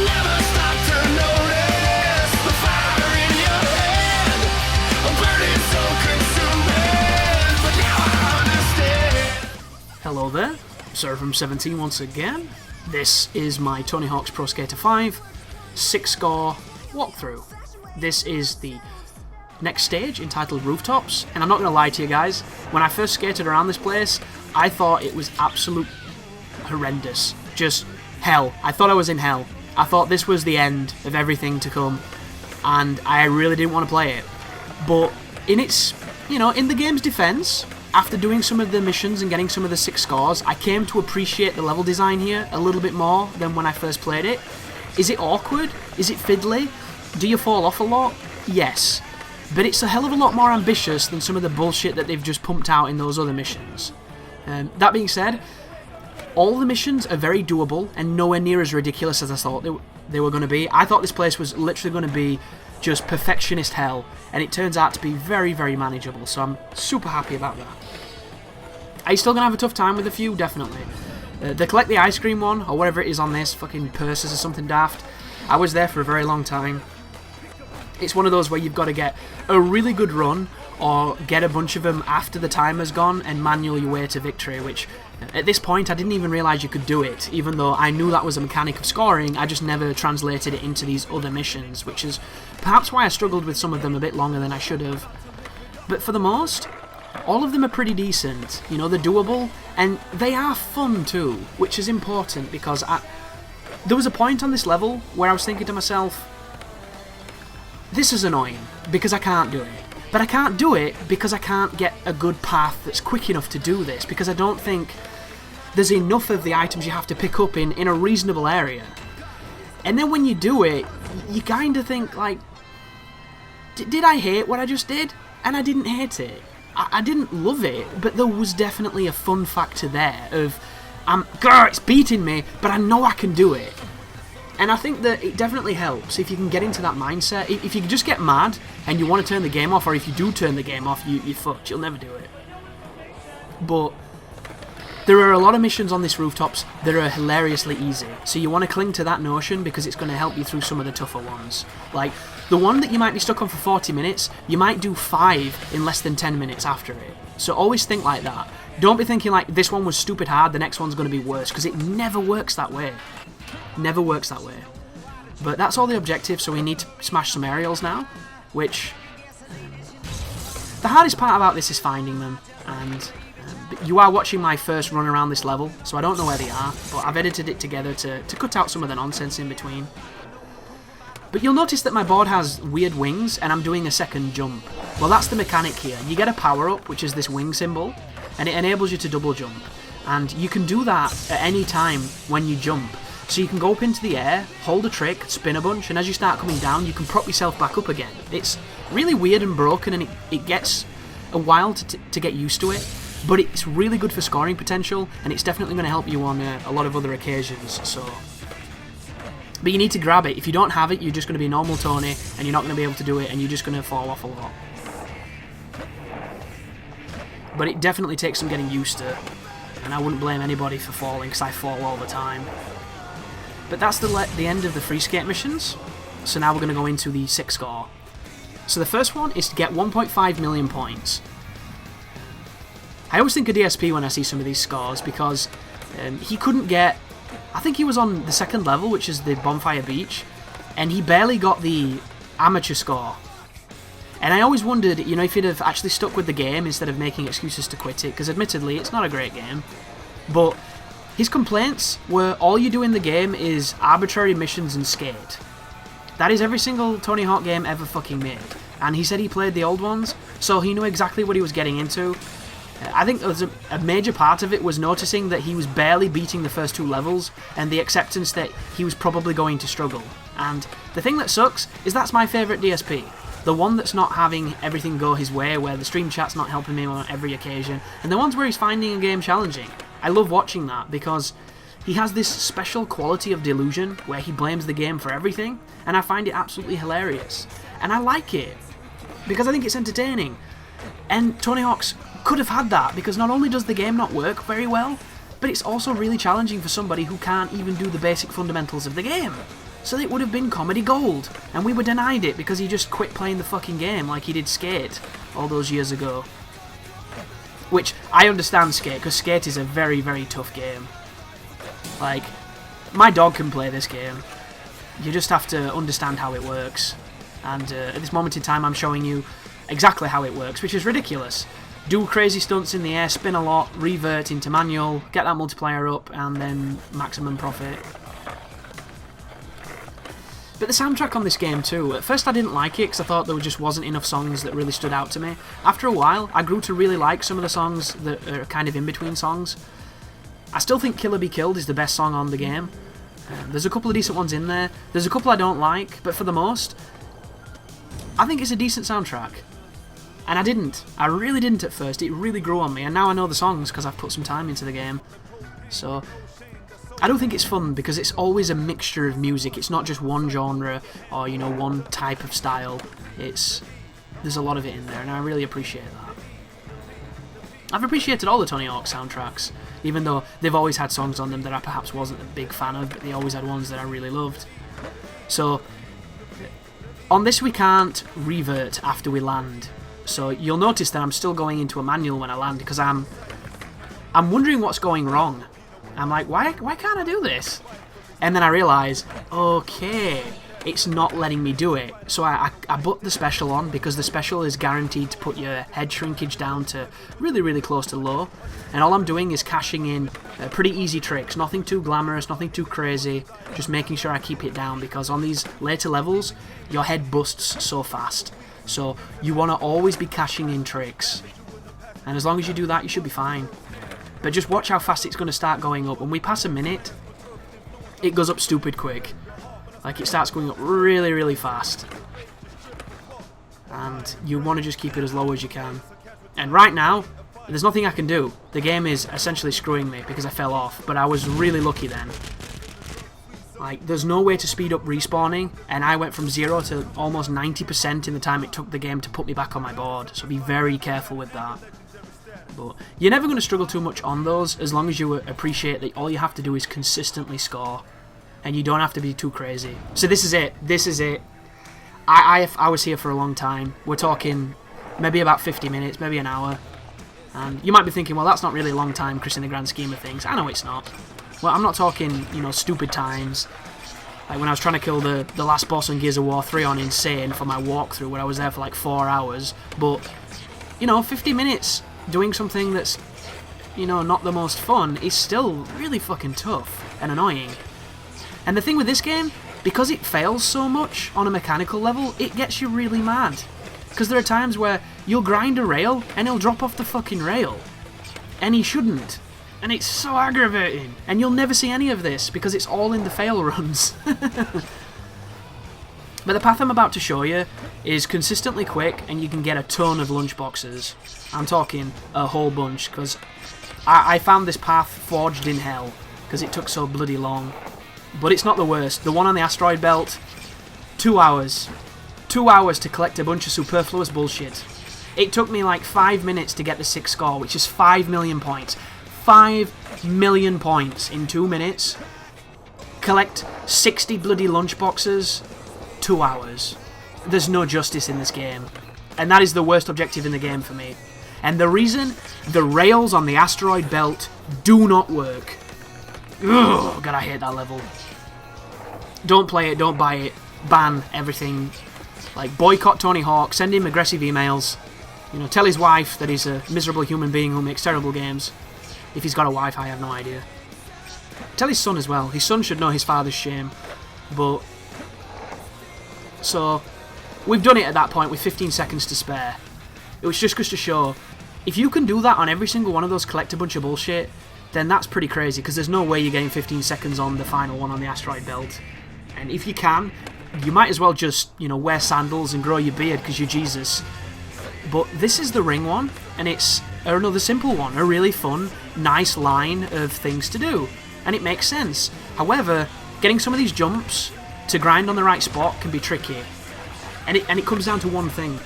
never stop to notice the fire in your head, burning so consuming. But now I understand. Hello there, Sir from 17 once again. This is my Tony Hawk's Pro Skater 5 6-score walkthrough. This is the next stage entitled Rooftops, and I'm not going to lie to you guys, when I first skated around this place, I thought it was absolute horrendous. Just hell. I thought I was in hell. I thought this was the end of everything to come, and I really didn't want to play it. But in its, in the game's defense, after doing some of the missions and getting some of the 6 scores, I came to appreciate the level design here a little bit more than when I first played it. Is it awkward? Is it fiddly? Do you fall off a lot? Yes. But it's a hell of a lot more ambitious than some of the bullshit that they've just pumped out in those other missions. That being said, all the missions are very doable and nowhere near as ridiculous as I thought they were going to be. I thought this place was literally going to be just perfectionist hell, and it turns out to be very, very manageable, so I'm super happy about that. Are you still going to have a tough time with a few? Definitely. The collect the ice cream one, or whatever it is on this, fucking purses or something daft, I was there for a very long time. It's one of those where you've got to get a really good run or get a bunch of them after the timer's gone and manual your way to victory, which at this point I didn't even realise you could do it. Even though I knew that was a mechanic of scoring, I just never translated it into these other missions, which is perhaps why I struggled with some of them a bit longer than I should have. But for the most, all of them are pretty decent. They're doable and they are fun too, which is important because there was a point on this level where I was thinking to myself, this is annoying because I can't do it. But I can't do it because I can't get a good path that's quick enough to do this, because I don't think there's enough of the items you have to pick up in a reasonable area. And then when you do it, you kind of think, like, did I hate what I just did? And I didn't hate it. I didn't love it, but there was definitely a fun factor there of, it's beating me, but I know I can do it. And I think that it definitely helps if you can get into that mindset. If you can just get mad and you want to turn the game off, or if you do turn the game off, you're fucked. You'll never do it. But there are a lot of missions on this Rooftops that are hilariously easy. So you want to cling to that notion because it's going to help you through some of the tougher ones. Like, the one that you might be stuck on for 40 minutes, you might do 5 in less than 10 minutes after it. So always think like that. Don't be thinking like, this one was stupid hard, the next one's going to be worse, because it never works that way. Never works that way. But that's all the objectives, so we need to smash some aerials now, which the hardest part about this is finding them, and you are watching my first run around this level, so I don't know where they are, but I've edited it together to cut out some of the nonsense in between. But you'll notice that my board has weird wings, and I'm doing a second jump. Well, that's the mechanic here. You get a power-up, which is this wing symbol, and it enables you to double jump. And you can do that at any time when you jump. So you can go up into the air, hold a trick, spin a bunch, and as you start coming down, you can prop yourself back up again. It's really weird and broken, and it gets a while to get used to it, but it's really good for scoring potential, and it's definitely going to help you on a lot of other occasions. But you need to grab it. If you don't have it, you're just going to be normal Tony, and you're not going to be able to do it, and you're just going to fall off a lot. But it definitely takes some getting used to, and I wouldn't blame anybody for falling, because I fall all the time. But that's the end of the free skate missions, so now we're going to go into the 6 score. So the first one is to get 1.5 million points. I always think of DSP when I see some of these scores, because he couldn't get... I think he was on the 2nd level, which is the Bonfire Beach, and he barely got the amateur score. And I always wondered, if he'd have actually stuck with the game instead of making excuses to quit it, because admittedly, it's not a great game. But his complaints were, all you do in the game is arbitrary missions and skate. That is every single Tony Hawk game ever fucking made. And he said he played the old ones, so he knew exactly what he was getting into. I think a major part of it was noticing that he was barely beating the first 2 levels, and the acceptance that he was probably going to struggle. And the thing that sucks is that's my favourite DSP. The one that's not having everything go his way, where the stream chat's not helping him on every occasion, and the ones where he's finding a game challenging. I love watching that because he has this special quality of delusion where he blames the game for everything, and I find it absolutely hilarious. And I like it because I think it's entertaining. And Tony Hawk's could have had that, because not only does the game not work very well, but it's also really challenging for somebody who can't even do the basic fundamentals of the game. So it would have been comedy gold. And we were denied it because he just quit playing the fucking game like he did Skate all those years ago. Which, I understand Skate, because Skate is a very, very tough game. Like, my dog can play this game. You just have to understand how it works. And at this moment in time, I'm showing you exactly how it works, which is ridiculous. Do crazy stunts in the air, spin a lot, revert into manual, get that multiplier up, and then maximum profit. But the soundtrack on this game too, at first I didn't like it because I thought there just wasn't enough songs that really stood out to me. After a while, I grew to really like some of the songs that are kind of in-between songs. I still think Killer Be Killed is the best song on the game. There's a couple of decent ones in there. There's a couple I don't like, but for the most, I think it's a decent soundtrack. And I really didn't at first. It really grew on me, and now I know the songs because I've put some time into the game. So I don't think it's fun because it's always a mixture of music. It's not just one genre or, you know, one type of style. There's a lot of it in there, and I really appreciate that. I've appreciated all the Tony Hawk soundtracks, even though they've always had songs on them that I perhaps wasn't a big fan of, but they always had ones that I really loved. So on this we can't revert after we land. So you'll notice that I'm still going into a manual when I land because I'm wondering what's going wrong. I'm like, why can't I do this? And then I realise, okay, it's not letting me do it. So I put the special on because the special is guaranteed to put your head shrinkage down to really, really close to low. And all I'm doing is cashing in pretty easy tricks. Nothing too glamorous, nothing too crazy. Just making sure I keep it down because on these later levels, your head busts so fast. So you want to always be cashing in tricks. And as long as you do that, you should be fine. But just watch how fast it's going to start going up. When we pass a minute, it goes up stupid quick. Like, it starts going up really, really fast. And you want to just keep it as low as you can. And right now, there's nothing I can do. The game is essentially screwing me because I fell off. But I was really lucky then. Like, there's no way to speed up respawning. And I went from 0 to almost 90% in the time it took the game to put me back on my board. So be very careful with that. But you're never going to struggle too much on those as long as you appreciate that all you have to do is consistently score. And you don't have to be too crazy. So this is it. This is it. I was here for a long time. We're talking maybe about 50 minutes, maybe an hour. And you might be thinking, well, that's not really a long time, Chris, in the grand scheme of things. I know it's not. Well, I'm not talking, you know, stupid times. Like when I was trying to kill the last boss on Gears of War 3 on Insane for my walkthrough, where I was there for like 4 hours. But, you know, 50 minutes doing something that's, you know, not the most fun is still really fucking tough and annoying. And the thing with this game, because it fails so much on a mechanical level, it gets you really mad. Because there are times where you'll grind a rail and he'll drop off the fucking rail. And he shouldn't. And it's so aggravating. And you'll never see any of this because it's all in the fail runs. But the path I'm about to show you is consistently quick and you can get a ton of lunchboxes. I'm talking a whole bunch because I found this path forged in hell because it took so bloody long. But it's not the worst. The one on the asteroid belt, 2 hours. 2 hours to collect a bunch of superfluous bullshit. It took me like 5 minutes to get the 6th score, which is 5 million points. 5 million points in 2 minutes. Collect 60 bloody lunchboxes. 2 hours. There's no justice in this game. And that is the worst objective in the game for me. And the reason, the rails on the asteroid belt do not work. Ugh, God, I hate that level. Don't play it, don't buy it, ban everything. Like, boycott Tony Hawk, send him aggressive emails. You know, tell his wife that he's a miserable human being who makes terrible games. If he's got a wife, I have no idea. Tell his son as well. His son should know his father's shame. But so, we've done it at that point with 15 seconds to spare. It was just to show, if you can do that on every single one of those, collect a bunch of bullshit, then that's pretty crazy, because there's no way you're getting 15 seconds on the final one on the asteroid belt. And if you can, you might as well just, you know, wear sandals and grow your beard, because you're Jesus. But this is the ring one, and it's another simple one, a really fun, nice line of things to do. And it makes sense. However, getting some of these jumps to grind on the right spot can be tricky. And it comes down to one thing.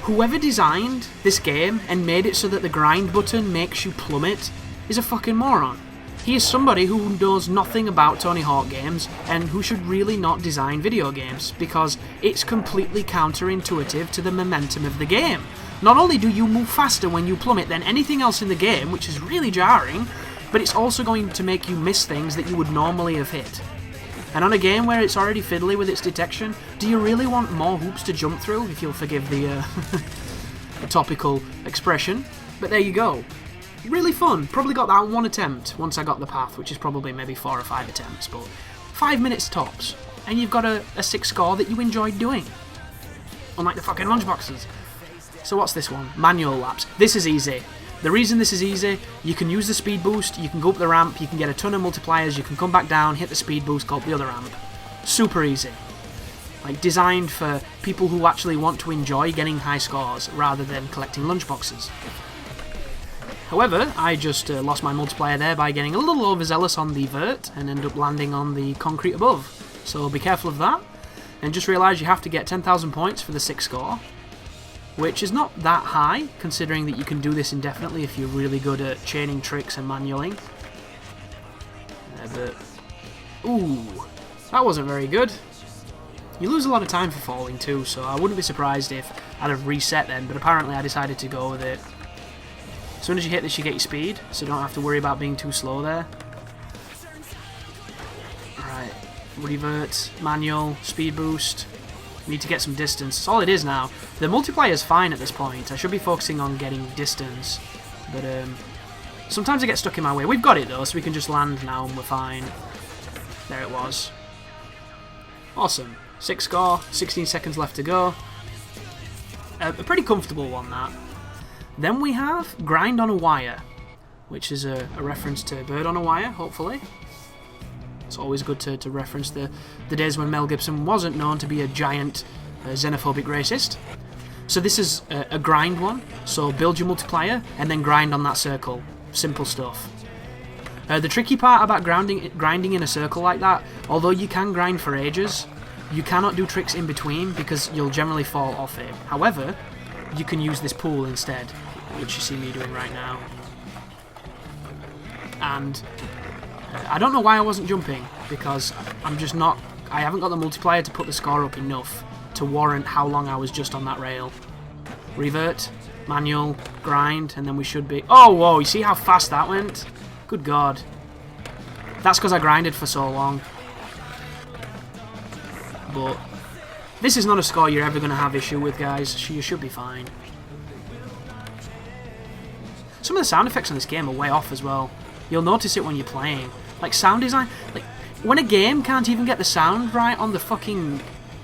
Whoever designed this game and made it so that the grind button makes you plummet is a fucking moron. He is somebody who knows nothing about Tony Hawk games and who should really not design video games because it's completely counterintuitive to the momentum of the game. Not only do you move faster when you plummet than anything else in the game, which is really jarring, but it's also going to make you miss things that you would normally have hit. And on a game where it's already fiddly with its detection, do you really want more hoops to jump through, if you'll forgive the, the topical expression? But there you go. Really fun. Probably got that on one attempt once I got the path, which is probably maybe 4 or 5 attempts, but 5 minutes tops. And you've got a 6 score that you enjoyed doing. Unlike the fucking lunchboxes. So what's this one? Manual laps. This is easy. The reason this is easy, you can use the speed boost, you can go up the ramp, you can get a ton of multipliers, you can come back down, hit the speed boost, go up the other ramp. Super easy. Like, designed for people who actually want to enjoy getting high scores rather than collecting lunchboxes. However, I just lost my multiplier there by getting a little overzealous on the vert and ended up landing on the concrete above. So be careful of that. And just realise you have to get 10,000 points for the 6 score, which is not that high, considering that you can do this indefinitely if you're really good at chaining tricks and manualing. But, ooh, that wasn't very good. You lose a lot of time for falling too, so I wouldn't be surprised if I'd have reset then, but apparently I decided to go with it. As soon as you hit this, you get your speed, so you don't have to worry about being too slow there. Alright, revert, manual, speed boost. Need to get some distance. That's all it is now. The multiplier is fine at this point. I should be focusing on getting distance, but sometimes I get stuck in my way. We've got it though, so we can just land now and we're fine. There it was. Awesome. 6 score, 16 seconds left to go. A pretty comfortable one, that. Then we have Grind on a Wire, which is a reference to Bird on a Wire, hopefully. It's always good to reference the days when Mel Gibson wasn't known to be a giant xenophobic racist. So this is a grind one, so build your multiplier and then grind on that circle. Simple stuff. The tricky part about grinding in a circle like that, although you can grind for ages, you cannot do tricks in between because you'll generally fall off it. However, you can use this pool instead, which you see me doing right now. And I don't know why I wasn't jumping, because I haven't got the multiplier to put the score up enough to warrant how long I was just on that rail. Revert, manual, grind, and then we should be... Oh, whoa, you see how fast that went? Good God. That's because I grinded for so long. But this is not a score you're ever going to have issue with, guys. You should be fine. Some of the sound effects on this game are way off as well. You'll notice it when you're playing. Like, sound design... Like, when a game can't even get the sound right on the fucking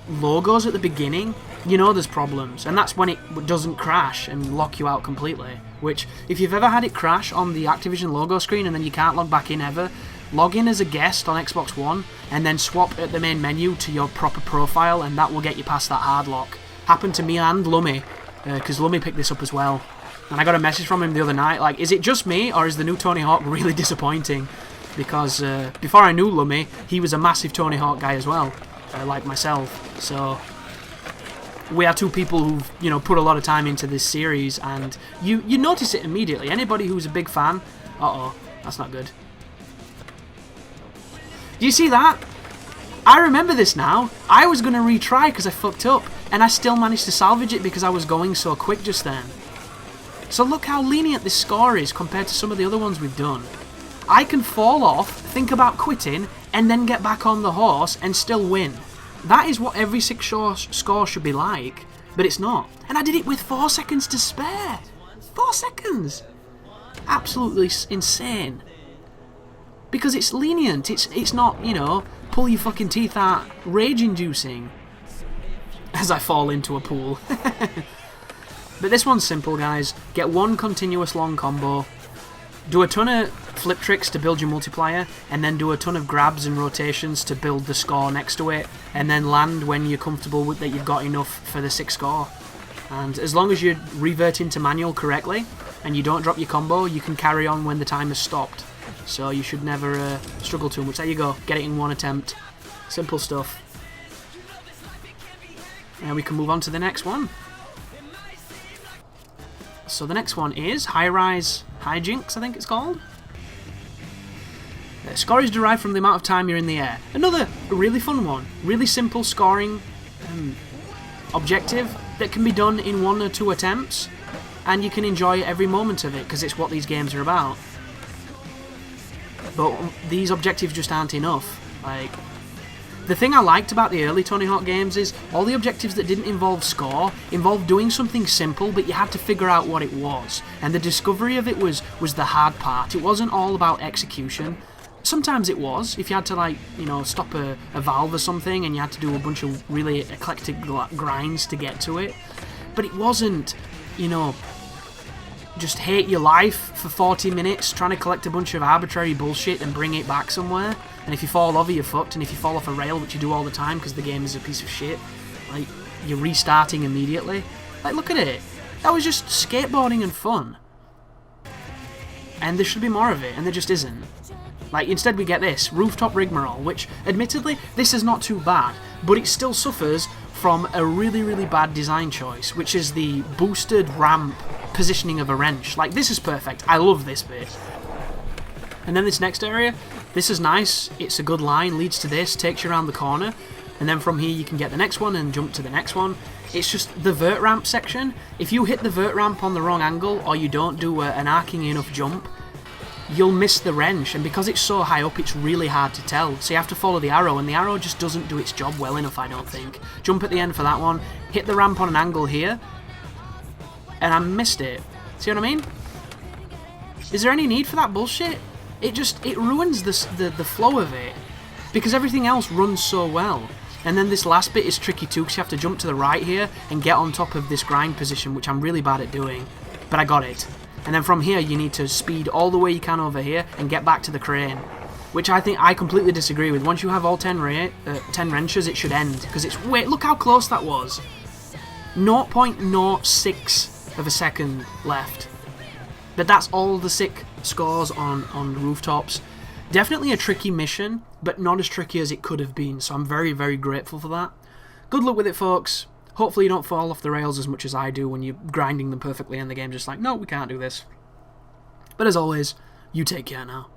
logos at the beginning, you know there's problems. And that's when it doesn't crash and lock you out completely. Which, if you've ever had it crash on the Activision logo screen and then you can't log back in ever, log in as a guest on Xbox One and then swap at the main menu to your proper profile and that will get you past that hard lock. Happened to me and Lummy, because Lummy picked this up as well. And I got a message from him the other night, like, is it just me or is the new Tony Hawk really disappointing? Because before I knew Lummy, he was a massive Tony Hawk guy as well, like myself. So we are two people who've, you know, put a lot of time into this series, and you notice it immediately. Anybody who's a big fan, uh-oh, that's not good. Do you see that? I remember this now. I was going to retry because I fucked up, and I still managed to salvage it because I was going so quick just then. So look how lenient this score is compared to some of the other ones we've done. I can fall off, think about quitting, and then get back on the horse and still win. That is what every 6 score should be like, but it's not. And I did it with 4 seconds to spare. 4 seconds! Absolutely insane. Because it's lenient, it's not, you know, pull your fucking teeth out, rage-inducing. As I fall into a pool. But this one's simple, guys. Get one continuous long combo, do a ton of flip tricks to build your multiplier, and then do a ton of grabs and rotations to build the score next to it, and then land when you're comfortable with that you've got enough for the 6 score. And as long as you revert into manual correctly, and you don't drop your combo, you can carry on when the time has stopped. So you should never struggle too much. There you go, get it in one attempt. Simple stuff. And we can move on to the next one. So the next one is High Rise Hijinks, I think it's called. Score is derived from the amount of time you're in the air. Another really fun one. Really simple scoring objective that can be done in 1 or 2 attempts, and you can enjoy every moment of it because it's what these games are about. But these objectives just aren't enough. Like, the thing I liked about the early Tony Hawk games is all the objectives that didn't involve score involved doing something simple, but you had to figure out what it was. And the discovery of it was the hard part. It wasn't all about execution. Sometimes it was, if you had to, like, you know, stop a valve or something and you had to do a bunch of really eclectic grinds to get to it. But it wasn't, you know, just hate your life for 40 minutes trying to collect a bunch of arbitrary bullshit and bring it back somewhere. And if you fall over, you're fucked. And if you fall off a rail, which you do all the time because the game is a piece of shit, like, you're restarting immediately. Like, look at it. That was just skateboarding and fun. And there should be more of it, and there just isn't. Like, instead we get this, Rooftop Rigmarole, which, admittedly, this is not too bad, but it still suffers from a really, really bad design choice, which is the boosted ramp positioning of a wrench. Like, this is perfect. I love this bit. And then this next area, this is nice. It's a good line, leads to this, takes you around the corner, and then from here you can get the next one and jump to the next one. It's just the vert ramp section. If you hit the vert ramp on the wrong angle, or you don't do an arcing enough jump, you'll miss the wrench, and because it's so high up, it's really hard to tell. So you have to follow the arrow, and the arrow just doesn't do its job well enough, I don't think. Jump at the end for that one, hit the ramp on an angle here, and I missed it. See what I mean? Is there any need for that bullshit? It ruins the flow of it, because everything else runs so well. And then this last bit is tricky too, because you have to jump to the right here and get on top of this grind position, which I'm really bad at doing, but I got it. And then from here you need to speed all the way you can over here and get back to the crane, which I think I completely disagree with. Once you have all 10 wrenches, it should end, because it's... Wait, look how close that was. 0.06 of a second left. But that's all the sick scores on Rooftops. Definitely a tricky mission, but not as tricky as it could have been, so I'm very, very grateful for that. Good luck with it, folks. Hopefully you don't fall off the rails as much as I do when you're grinding them perfectly and the game's just like, no, we can't do this. But as always, you take care now.